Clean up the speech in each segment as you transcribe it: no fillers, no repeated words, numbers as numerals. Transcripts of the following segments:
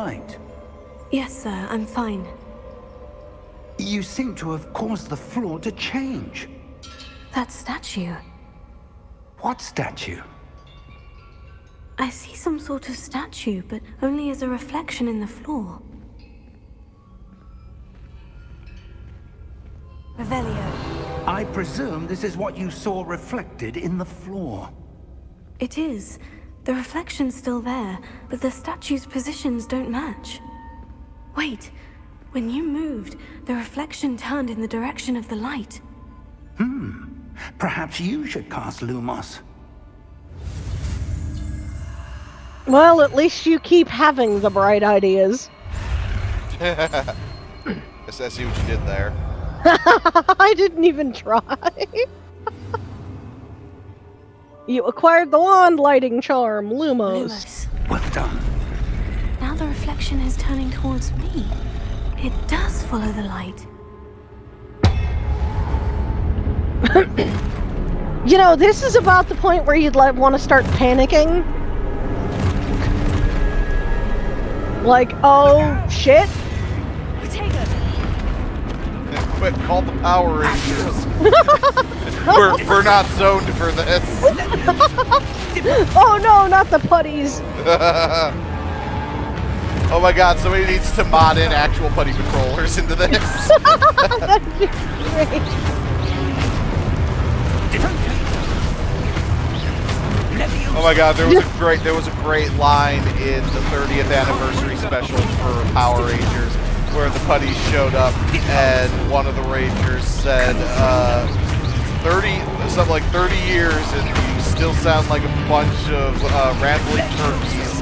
right? Yes, sir, I'm fine. You seem to have caused the floor to change. That statue. What statue? I see some sort of statue, but only as a reflection in the floor. Revelio. I presume this is what you saw reflected in the floor. It is. The reflection's still there, but the statue's positions don't match. Wait. When you moved, the reflection turned in the direction of the light. Perhaps you should cast Lumos. Well, at least you keep having the bright ideas. I see what you did there. I didn't even try. You acquired the wand lighting charm, Lumos. Well done. Now the reflection is turning towards me. It does follow the light. You know, this is about the point where you'd want to start panicking. Like, oh shit. Quick, call the Power Rangers. we're not zoned for this. Oh no, not the putties. Oh my god, somebody needs to mod in actual putty patrollers into this. That'd be great. Oh my god, there was a great line in the 30th anniversary special for Power Rangers where the putties showed up and one of the Rangers said 30 years and you still sound like a bunch of rambling turkeys.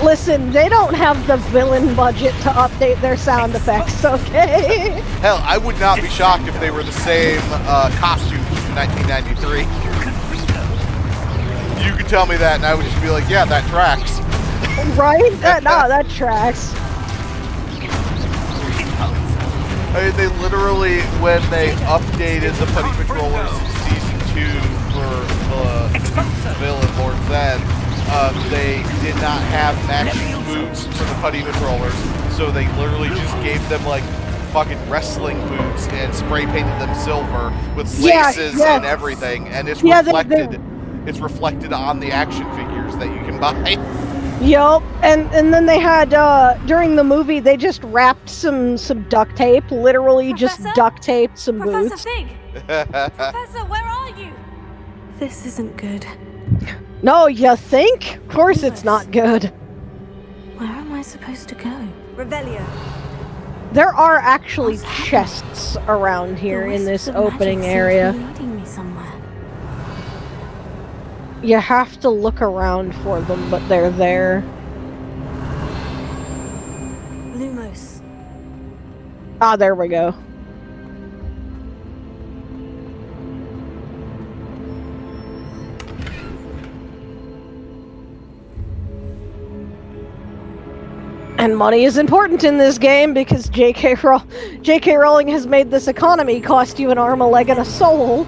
Listen, they don't have the villain budget to update their sound effects, okay? Hell, I would not be shocked if they were the same costumes from 1993. You could tell me that and I would just be like, yeah, that tracks. Right? That tracks. I mean, they literally, when they updated the Putty Patrollers in Season 2 for the villain Lord Zed, they did not have matching boots for the Putty Patrollers, so they literally just gave them, like, fucking wrestling boots and spray painted them silver with laces and everything, and it's reflected. It's reflected on the action figures that you can buy. Yup, and then they had, during the movie, they just wrapped some duct tape, literally Professor? just duct taped some Professor boots. Fig! Professor, where are you? This isn't good. No, you think? Of course it's not good. Where am I supposed to go? Revelio. There are actually chests around here in this opening area. Leading me somewhere. You have to look around for them, but they're there. Lumos. Ah, there we go. And money is important in this game because J.K. Rowling has made this economy cost you an arm, a leg, and a soul.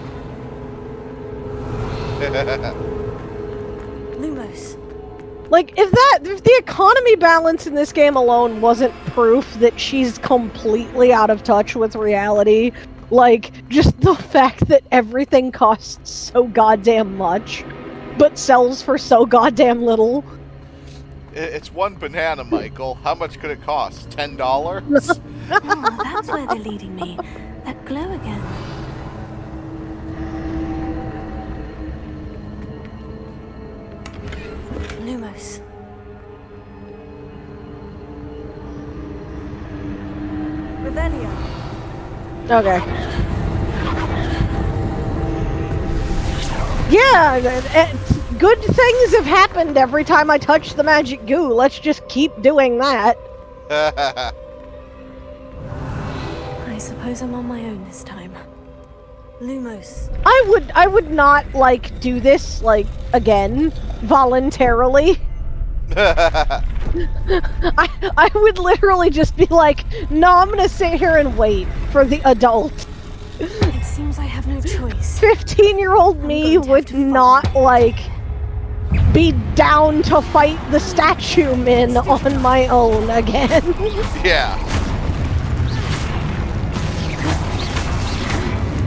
Lumos. Like, if the economy balance in this game alone wasn't proof that she's completely out of touch with reality, like, just the fact that everything costs so goddamn much, but sells for so goddamn little. It's one banana, Michael. How much could it cost? $10? Oh, that's where they're leading me. That glow again. Lumos. Revelio. Okay. Yeah, good things have happened every time I touch the magic goo. Let's just keep doing that. I suppose I'm on my own this time. Lumos. I would not, like, do this, like, again, voluntarily. I would literally just be like, no, I'm gonna sit here and wait for the adult. It seems I have no choice. 15-year-old me would not, like... be down to fight the statue men on my own again. Yeah.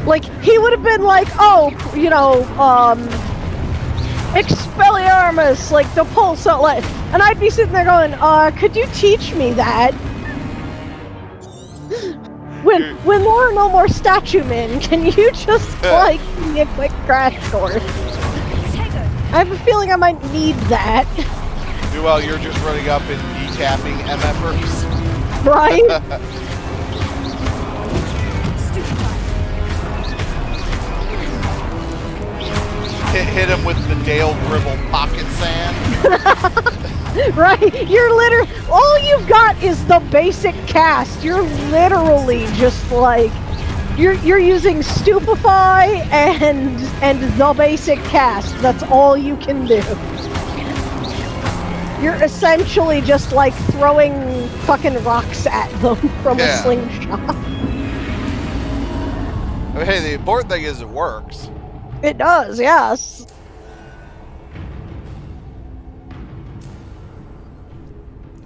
Like, he would have been like, oh, you know, Expelliarmus, like the pulse, like, and I'd be sitting there going, could you teach me that? When there are no more statue men, can you just, like, give me a quick crash course? I have a feeling I might need that. Well, you're just running up and decapping MFers. Right? Hit him with the Dale Gribble pocket sand. Right? You're literally... All you've got is the basic cast. You're literally just like... You're using Stupefy and the basic cast. That's all you can do. You're essentially just like throwing fucking rocks at them from a slingshot. I mean, hey, the important thing is it works. It does, yes.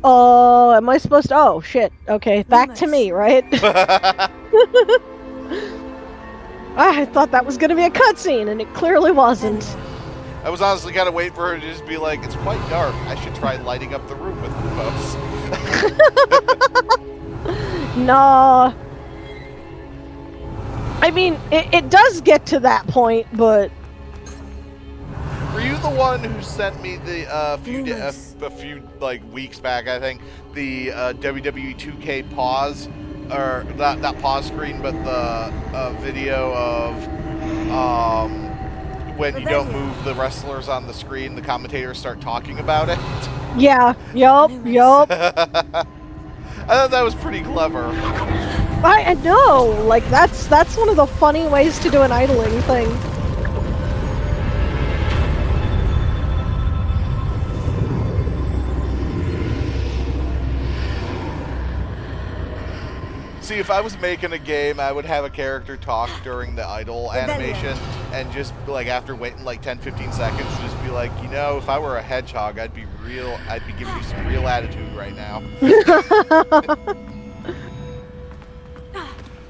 Am I supposed to... Oh, shit. Okay, back to me, right? I thought that was going to be a cutscene, and it clearly wasn't. I was honestly kind of waiting for her to just be like, it's quite dark. I should try lighting up the room with folks. Nah. I mean, it does get to that point, but... Were you the one who sent me the a few like weeks back, I think, the WWE 2K pause, or not pause screen, but the video of when you don't move the wrestlers on the screen, the commentators start talking about it? Yeah, yup. I thought that was pretty clever. I know, like that's one of the funny ways to do an idling thing. See, if I was making a game, I would have a character talk during the idle animation, and just, like, after waiting, like, 10-15 seconds, just be like, you know, if I were a hedgehog, I'd be giving you some real attitude right now.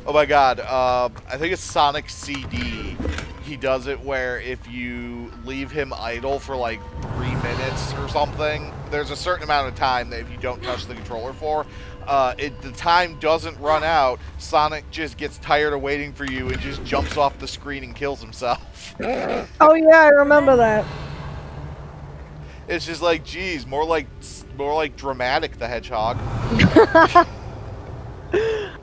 Oh my god, I think it's Sonic CD. He does it where if you leave him idle for, like, 3 minutes or something, there's a certain amount of time that if you don't touch the controller for, the time doesn't run out. Sonic just gets tired of waiting for you and just jumps off the screen and kills himself. Oh yeah, I remember that. It's just like, geez, more like Dramatic the Hedgehog.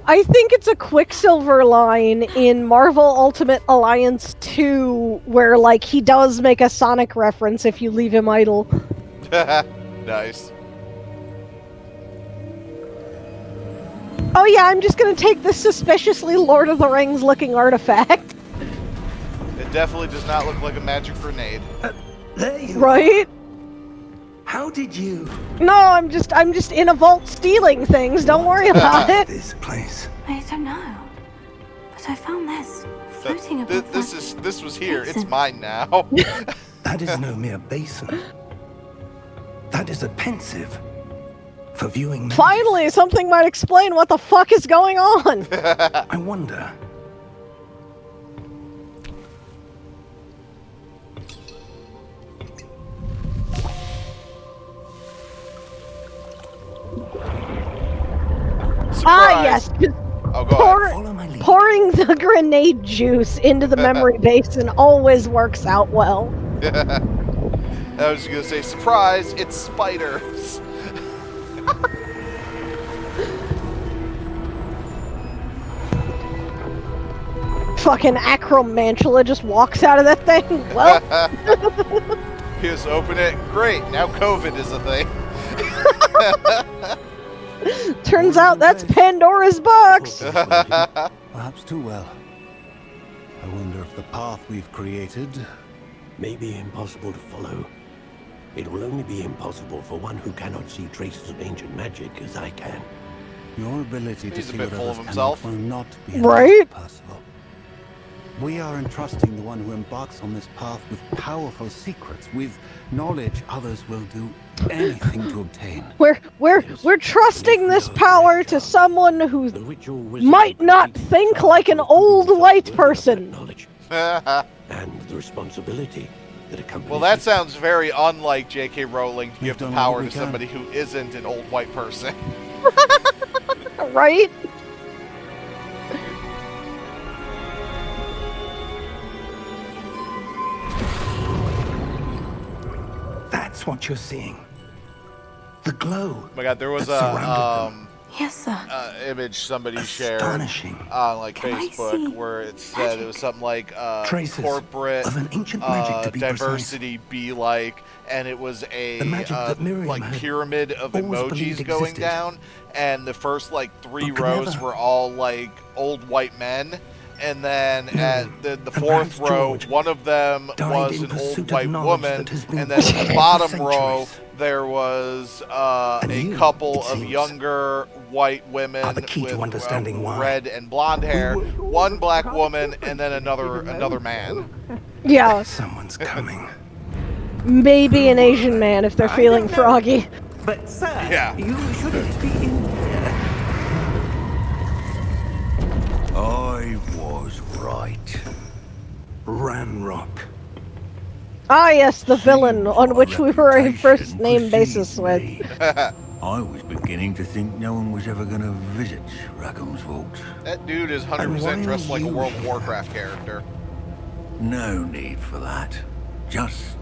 I think it's a Quicksilver line in Marvel Ultimate Alliance 2 where, like, he does make a Sonic reference if you leave him idle. Nice. Oh yeah, I'm just gonna take this suspiciously Lord of the Rings looking artifact. It definitely does not look like a magic grenade. There you Right? How did you... No, I'm just in a vault stealing things. Don't worry about it. This place. I don't know. But I found this floating above This was here. It's mine now. That is no mere basin. That is a pensive for viewing. Finally, something might explain what the fuck is going on. I wonder. Surprise. Ah, yes. Oh, go ahead. Follow my lead. Pouring the grenade juice into the memory basin always works out well. I was gonna say, surprise, it's spiders. Fucking Acromantula just walks out of that thing. Well, You just open it. Great, now COVID is a thing. turns out that's Pandora's box. Perhaps too well. I wonder if the path we've created may be impossible to follow. It will only be impossible for one who cannot see traces of ancient magic as I can. Your ability to He's a see bit what full of others himself. cannot will not be Right? possible. We are entrusting the one who embarks on this path with powerful secrets, with knowledge others will do anything to obtain. We're trusting this power to someone who The ritual wizard might not think like an old white person. knowledge and the responsibility that accompanies Well, that it. sounds very unlike J.K. Rowling to We've give the done all power we to can. somebody who isn't an old white person. Right? That's what you're seeing. The glow. Oh my God, there was that surrounded them. Yes, sir. image somebody shared Astonishing. on like Can I Facebook see where it said it was something like Traces corporate of an ancient magic, to be diversity be like, and it was a The magic that Miriam like had pyramid of always emojis believed going existed. down, and the first like 3 But could rows never- were all like old white men. And then at the and fourth perhaps row, George one of them died was in an pursuit old of white knowledge woman, that has been and then at lost the for bottom row, centuries. there was And a you, couple it of seems, younger white women are the key to with understanding why. red and blonde hair, one black woman, and then another man. Yeah, Someone's coming. maybe an Asian man if they're feeling froggy. But, sir, Yeah. you shouldn't be in here. I was right. Ranrock. Ah, yes, the villain on which we were a first name basis with. I was beginning to think no one was ever going to visit Rackham's Vault. That dude is And why 100% dressed are like a you World of here? Warcraft character. No need for that. Just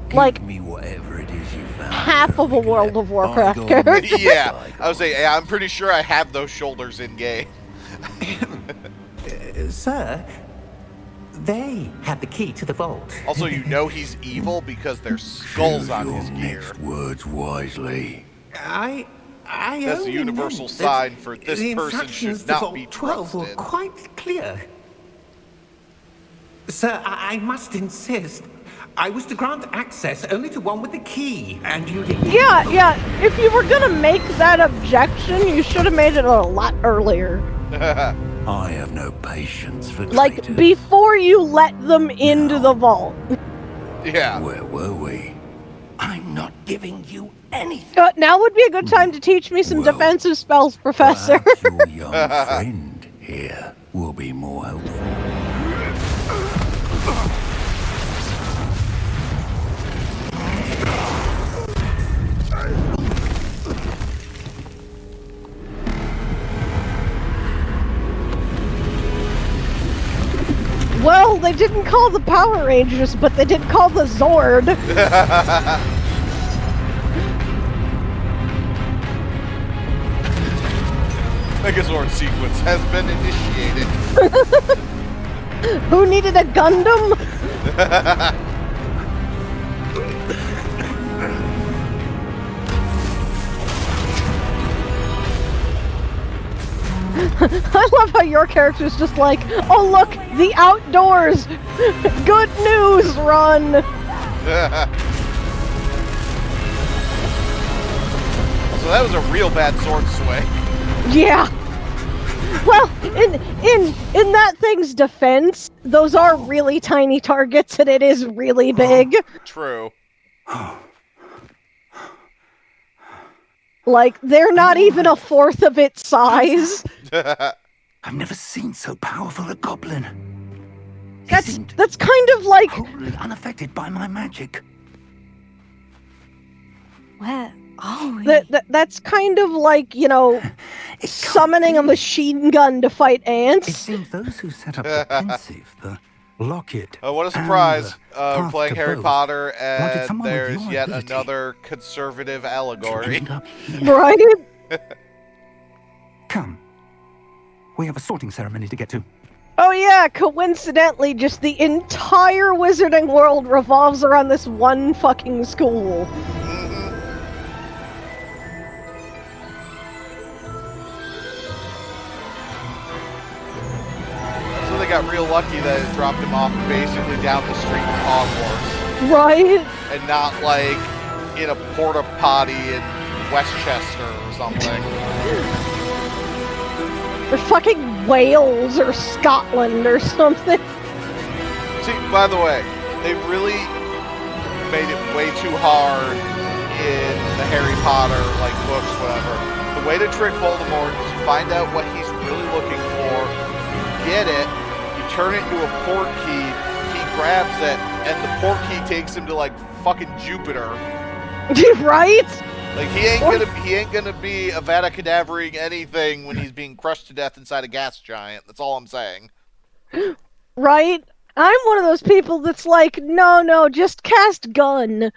give Like, me whatever it is you found. half of a We can World let of Warcraft bygones character. be Yeah, I would bygones. say, yeah, I'm pretty sure I have those shoulders in game. Sir, they have the key to the vault. Also, you know he's evil because there's skulls Choose on your his gear. next words wisely. I That's the only universal meant that sign for this the person instructions should to not Vault be 12 were trusted. quite clear. Sir, I must insist. I was to grant access only to one with the key, and you didn't. Yeah, if you were gonna make that objection, you should have made it a lot earlier. I have no patience for Like, traitors. before you let them into the vault. Yeah. Where were we? I'm not giving you anything. Now would be a good time to teach me some Well, defensive spells, Professor. Perhaps your young friend here will be more helpful. Well, they didn't call the Power Rangers, but they did call the Zord. Megazord sequence has been initiated. Who needed a Gundam? I love how your character's just like, oh look, the outdoors! Good news, run! So that was a real bad sword swing. Yeah. Well, in that thing's defense, those are really tiny targets and it is really big. True. Like, they're not even a fourth of its size. I've never seen so powerful a goblin. He That's seemed kind of like totally unaffected by my magic. Where are we? that's kind of like, you know, It summoning a machine gun to fight It ants. seems those who set up the pensive, the locket. Oh, what a and surprise. the path Playing to Harry both Potter, wanted and someone with there's your yet ability another conservative to allegory. end up here. Right? Come. We have a sorting ceremony to get to. Oh yeah, coincidentally, just the entire wizarding world revolves around this one fucking school. So they got real lucky that it dropped him off basically down the street in Hogwarts, Right? and not like in a porta potty in Westchester or something. Or fucking Wales or Scotland or something. See, by the way, they really made it way too hard in the Harry Potter, like, books, whatever. The way to trick Voldemort is you find out what he's really looking for, you get it, you turn it into a port key, he grabs it, and the port key takes him to, like, fucking Jupiter. Right? Like, he ain't gonna be Avada Kedavering anything when he's being crushed to death inside a gas giant. That's all I'm saying. Right? I'm one of those people that's like, no, just cast gun.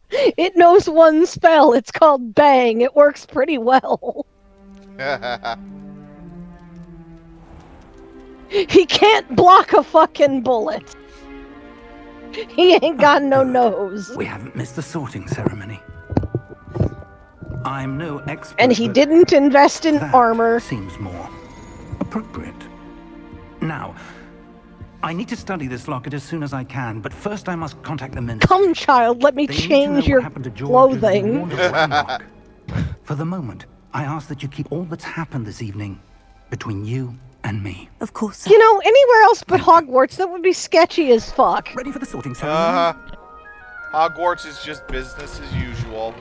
It knows one spell. It's called Bang. It works pretty well. He can't block a fucking bullet. He ain't got no nose. We haven't missed the sorting ceremony. I'm no expert. And he but didn't invest in that armor. Seems more appropriate. Now, I need to study this locket as soon as I can, but first I must contact the ministry. Come, child, let me They need to change know your what happened to George and the clothing. wonderful unlock. For the moment, I ask that you keep all that's happened this evening between you and me. Of course, sir. You know, anywhere else but Hogwarts, that would be sketchy as fuck. Ready for the sorting ceremony? Hogwarts is just business as usual.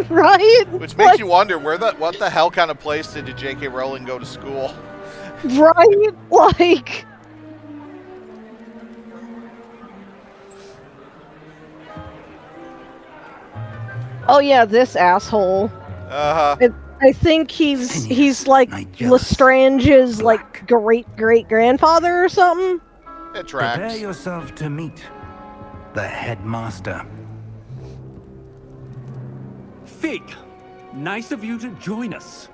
Right? Which makes you wonder, what the hell kind of place did J.K. Rowling go to school? Right? Like... Oh yeah, this asshole. I think he's like Lestrange's like great-great-grandfather or something. It tracks. Prepare yourself to meet the headmaster. Fig, nice of you to join us.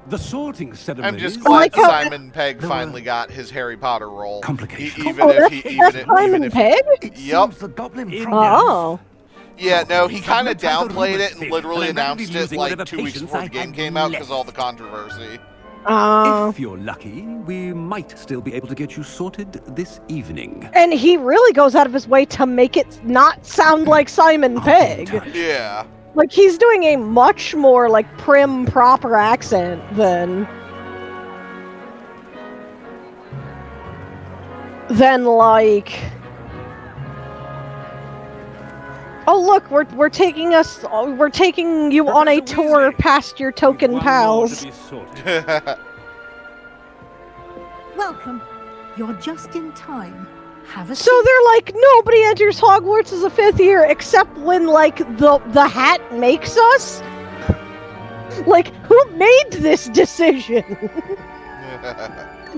The sorting ceremony. I'm just glad Simon Pegg finally got his Harry Potter role. Complication. That's Simon Pegg? Yep. The goblin Oh. Yeah, no, he kind of downplayed it and literally announced it like 2 weeks before the game came out because of all the controversy. If you're lucky, we might still be able to get you sorted this evening. And he really goes out of his way to make it not sound like Simon Pegg. Yeah. Like, he's doing a much more, like, prim, proper accent than, like... Oh, look, we're taking you on a tour past your token pals. Welcome. You're just in time. Have a So they're like, nobody enters Hogwarts as a 5th year except when, like, the hat makes us? Like, who made this decision?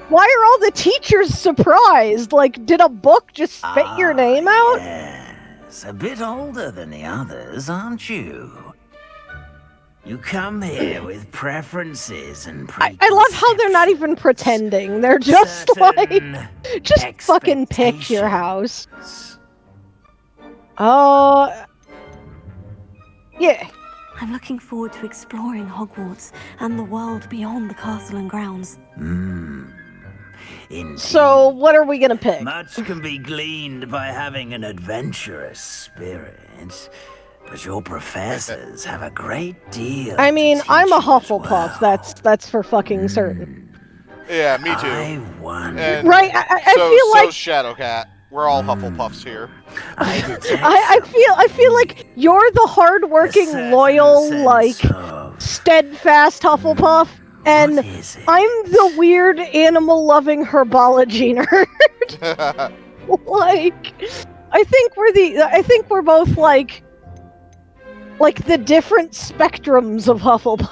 Why are all the teachers surprised? Like, did a book just spit your name out? Yes, a bit older than the others, aren't you? You come here with preferences and I love how they're not even pretending. They're just like, just fucking pick your house. Yeah. I'm looking forward to exploring Hogwarts and the world beyond the castle and grounds. So, what are we gonna pick? Much can be gleaned by having an adventurous spirit, but your professors have a great deal. I mean, I'm a Hufflepuff. That's for fucking certain. Yeah, me too. And right? I feel like Shadowcat. We're all Hufflepuffs here. I feel like you're the hardworking, loyal, like steadfast Hufflepuff, and I'm the weird animal-loving herbology nerd. Like, I think we're both like the different spectrums of Hufflepuff.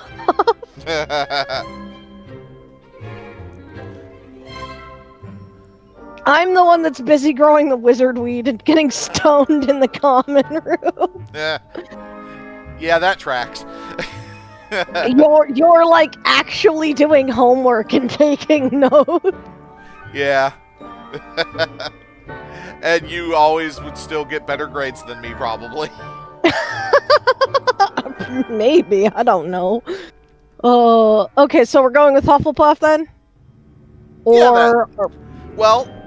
I'm the one that's busy growing the wizard weed and getting stoned in the common room. Yeah, that tracks. You're like actually doing homework and taking notes. Yeah. And you always would still get better grades than me, probably. Maybe, I don't know. Okay, so we're going with Hufflepuff then? Well,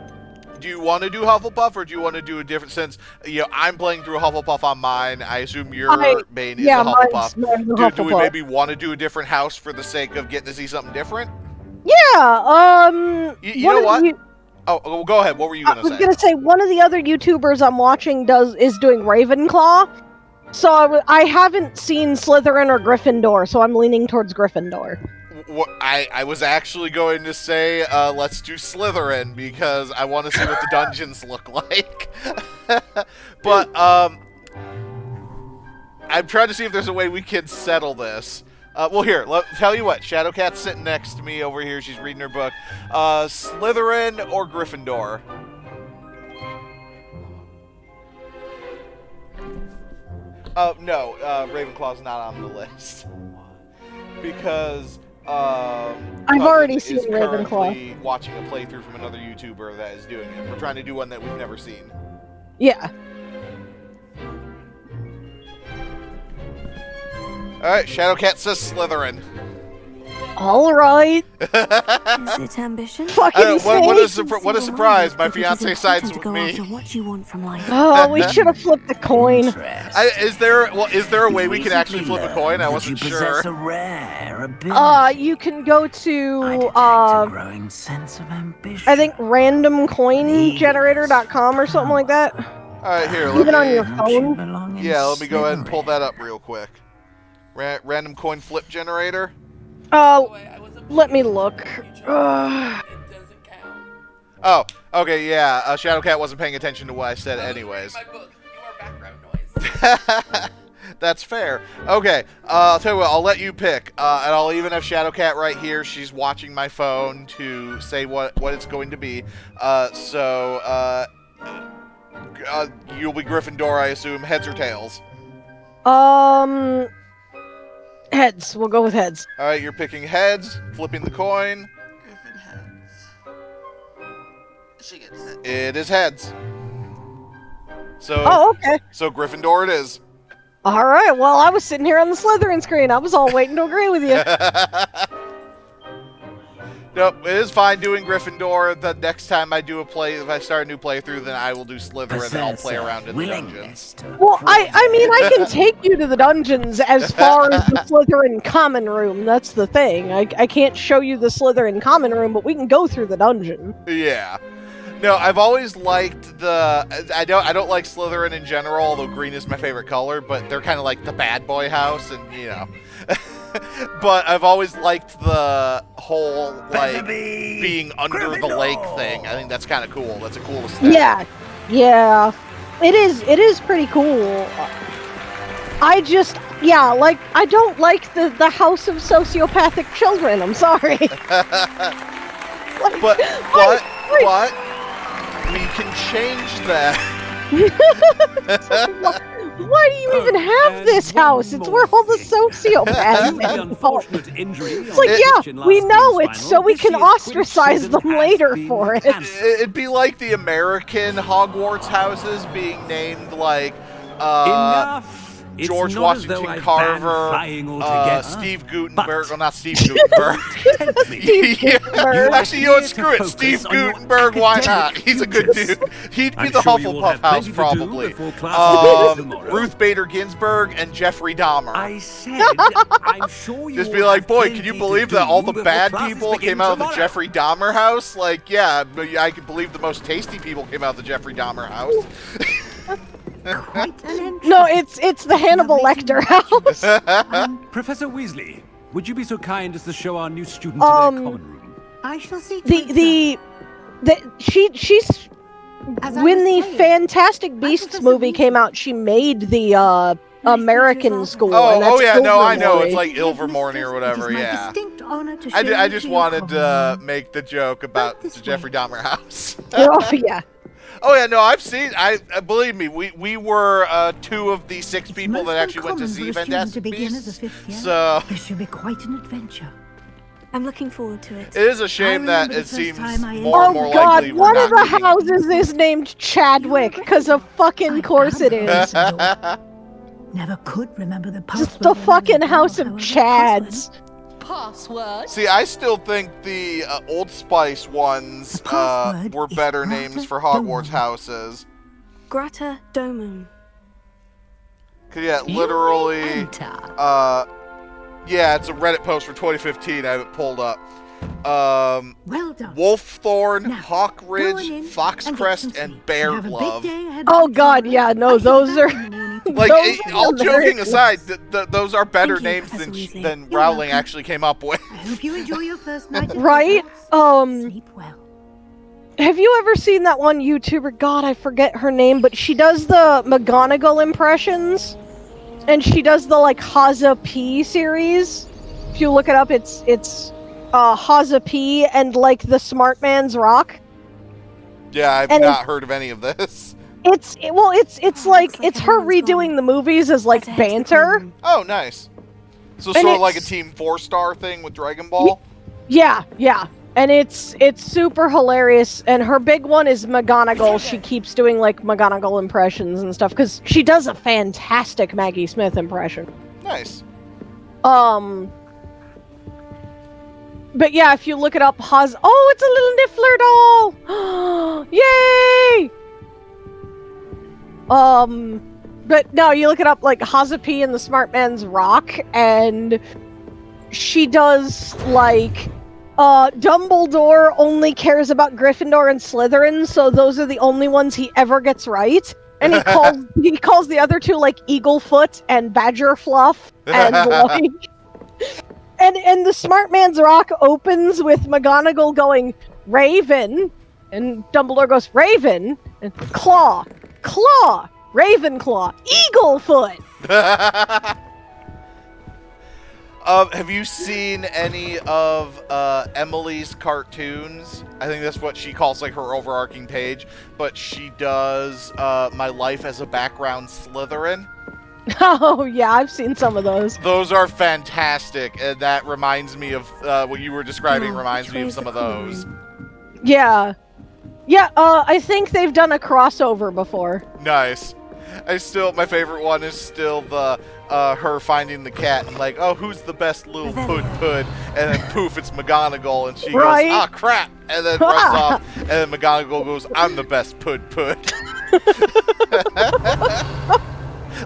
do you want to do Hufflepuff, or do you want to do a different sense? You know, I'm playing through Hufflepuff on mine. I assume your main is the Hufflepuff. Do we maybe want to do a different house for the sake of getting to see something different? Yeah, you know what? Oh, well, go ahead. What were you gonna say? I was gonna say one of the other YouTubers I'm watching is doing Ravenclaw. So I haven't seen Slytherin or Gryffindor, so I'm leaning towards Gryffindor. I was actually going to say let's do Slytherin because I want to see what the dungeons look like. But I'm trying to see if there's a way we can settle this. Well, here, tell you what. Shadowcat's sitting next to me over here. She's reading her book. Slytherin or Gryffindor? No, Ravenclaw's not on the list because I've already seen Ravenclaw. Watching a playthrough from another YouTuber that is doing it. We're trying to do one that we've never seen. Yeah. Alright, Shadowcat says Slytherin. Alright. Is it ambition? Fucking what a surprise. My fiance sides with me. What you want from life. Oh, we should have flipped the coin. Is there a way we can actually flip a coin? I wasn't sure. A rare ability. You can go to a growing sense of ambition. I think randomcoingenerator.com or something like that. Alright, here, Even on your phone. Yeah, let me go ahead and pull that up real quick. Random coin flip generator. Let me look. Oh, okay, yeah. Shadowcat wasn't paying attention to what I said anyways. That's fair. Okay, I'll tell you what, I'll let you pick. And I'll even have Shadowcat right here. She's watching my phone to say what it's going to be. You'll be Gryffindor, I assume. Heads or tails? Heads. We'll go with heads. Alright, you're picking heads, flipping the coin. Griffin heads. She gets it. It is heads. So, okay. So Gryffindor it is. Alright, well, I was sitting here on the Slytherin screen. I was all waiting to agree with you. Nope, it is fine doing Gryffindor. The next time I do if I start a new playthrough, then I will do Slytherin and I'll play around in the dungeons. Well, I mean, I can take you to the dungeons as far as the Slytherin common room. That's the thing. I can't show you the Slytherin common room, but we can go through the dungeon. Yeah. No, I've always liked I don't like Slytherin in general, although green is my favorite color, but they're kind of like the bad boy house, and you know. But I've always liked the whole, like, being under the lake thing. I think that's kind of cool. That's a cool aesthetic. Yeah. It is pretty cool. I don't like the house of sociopathic children. I'm sorry. But we can change that. Why do you even have this house? It's where all the sociopaths live. It's like, we know it, so we can ostracize them later for it. It'd be like the American Hogwarts houses being named like George Washington Carver, Steve Gutenberg. Well, not Steve Gutenberg. Actually, you know what? Screw it. Steve Gutenberg, why not? He's a good dude. He'd be the Hufflepuff house, probably. Ruth Bader Ginsburg and Jeffrey Dahmer. I said, I'm sure you just be like, boy, can you believe that all the bad people came out of the Jeffrey Dahmer house? Like, yeah, I can believe the most tasty people came out of the Jeffrey Dahmer house. No, it's the Hannibal Lecter house. Professor Weasley, would you be so kind as to show our new student to their common room? I shall see. She's when the Fantastic Beasts movie came out, she made the American school. Oh yeah, no, I know. It's like Ilvermorny or whatever. Yeah. I just wanted to make the joke about the Jeffrey Dahmer house. Oh yeah. Oh yeah, no, I've seen. Believe me, we were 2 of the 6 people that actually went to see Fantastic Beasts. So this should be quite an adventure. I'm looking forward to it. It is a shame that it seems more and more likely we're one not of the meeting. houses is named Chadwick, because of fucking course it is. Never could remember the password. Just the fucking house of Chads. Password? See, I still think the Old Spice ones were better names for Hogwarts houses. Grata Domum. Cause yeah, literally, yeah, it's a Reddit post for 2015. I have it pulled up. Well done. Wolfthorn, Now, Hawk go Ridge, on in and Foxcrest, get some and sleep. Bear You have a big Glove. day ahead Oh of you, god, Clara. yeah, no, I should those be are... back in the morning to Like, Those all are joking very- aside, those are better Thank you, names Professor than Weasley. than You're Rowling welcome. actually came up with. I hope you enjoy your first night at Right? Hogwarts. Sleep well. Have you ever seen that one YouTuber? God, I forget her name, but she does the McGonagall impressions, and she does the like Haza P series. If you look it up, it's Haza P and like the Smart Man's Rock. Yeah, I've And not heard of any of this. It's like looks like it's her everyone's redoing gone. the movies as like Better head to the banter. common room. Oh, nice. So And sort of like a it's- Team 4-star thing with Dragon Ball? Yeah, and it's super hilarious. And her big one is McGonagall. She keeps doing like McGonagall impressions and stuff because she does a fantastic Maggie Smith impression. Nice. But yeah, if you look it up, oh, it's a little Niffler doll! Yay! But no, you look it up like Hazapi and the Smart Man's Rock, and she does like Dumbledore only cares about Gryffindor and Slytherin, so those are the only ones he ever gets right. And he calls the other two like Eaglefoot and Badger Fluff and like and the Smart Man's Rock opens with McGonagall going Raven, and Dumbledore goes Raven, and Claw, Ravenclaw, Eaglefoot. Have you seen any of Emily's cartoons? I think that's what she calls like her overarching page, but she does My Life as a Background Slytherin. Oh yeah, I've seen some of those. Those are fantastic, and that reminds me of what you were describing. Oh, Reminds me of betrays some the of those. Yeah. I think they've done a crossover before. Nice. My favorite one is still the her finding the cat and like, oh, who's the best little pud? And then poof, it's McGonagall, and she Right. goes, ah, crap, and then runs off, and then McGonagall goes, I'm the best pud.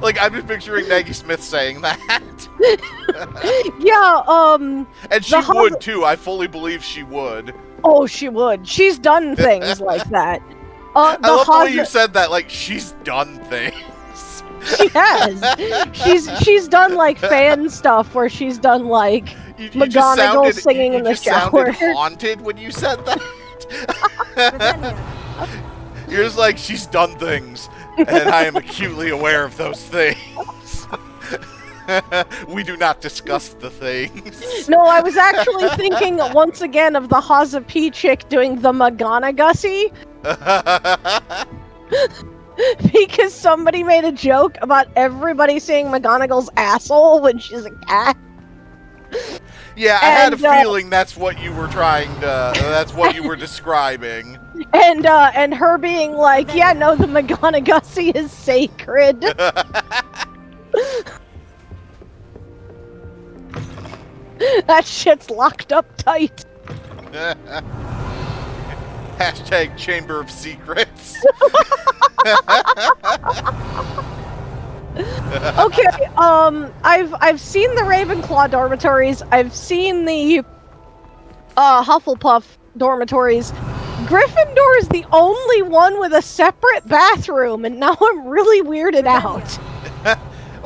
Like, I'm just picturing Maggie Smith saying that. Yeah, And she would too. I fully believe she would. Oh, she would. She's done things like that. I love the way you said that, like, she's done things. She has. She's done like fan stuff where she's done like You just McGonagall singing in the shower. sounded haunted when you said that. You're just like, she's done things, and I am acutely aware of those things. We do not discuss the things. No, I was actually thinking once again of the Haza P chick doing the McGonagussie. Because somebody made a joke about everybody seeing McGonagall's asshole when she's a cat. Yeah, I had a feeling that's what you were that's what you were describing. And her being like, yeah, no, the McGonagussie is sacred. That shit's locked up tight. Hashtag Chamber of Secrets. Okay, I've seen the Ravenclaw dormitories. I've seen the Hufflepuff dormitories. Gryffindor is the only one with a separate bathroom, and now I'm really weirded out.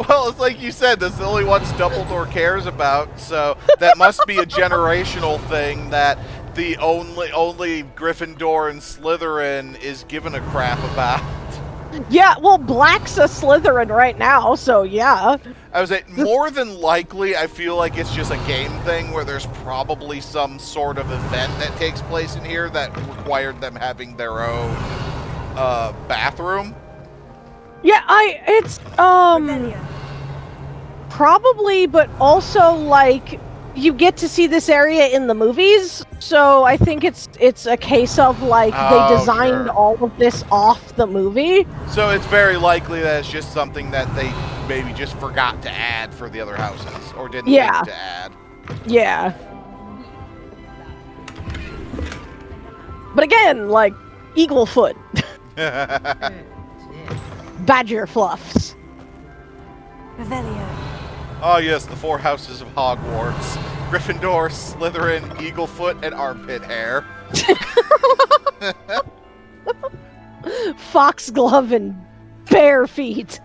Well, it's like you said, that's the only ones Dumbledore cares about, so that must be a generational thing that the only Gryffindor and Slytherin is given a crap about. Yeah, well, Black's a Slytherin right now, so yeah. I was like, more than likely, I feel like it's just a game thing where there's probably some sort of event that takes place in here that required them having their own bathroom. Yeah, it's probably, but also like you get to see this area in the movies, so I think it's a case of like they designed all of this off the movie. So it's very likely that it's just something that they maybe just forgot to add for the other houses, or didn't think to add. Yeah. But again, like Eaglefoot. Badger Fluffs. Revelio. Oh yes, the 4 houses of Hogwarts. Gryffindor, Slytherin, Eaglefoot, and armpit hair. Foxglove and bare feet.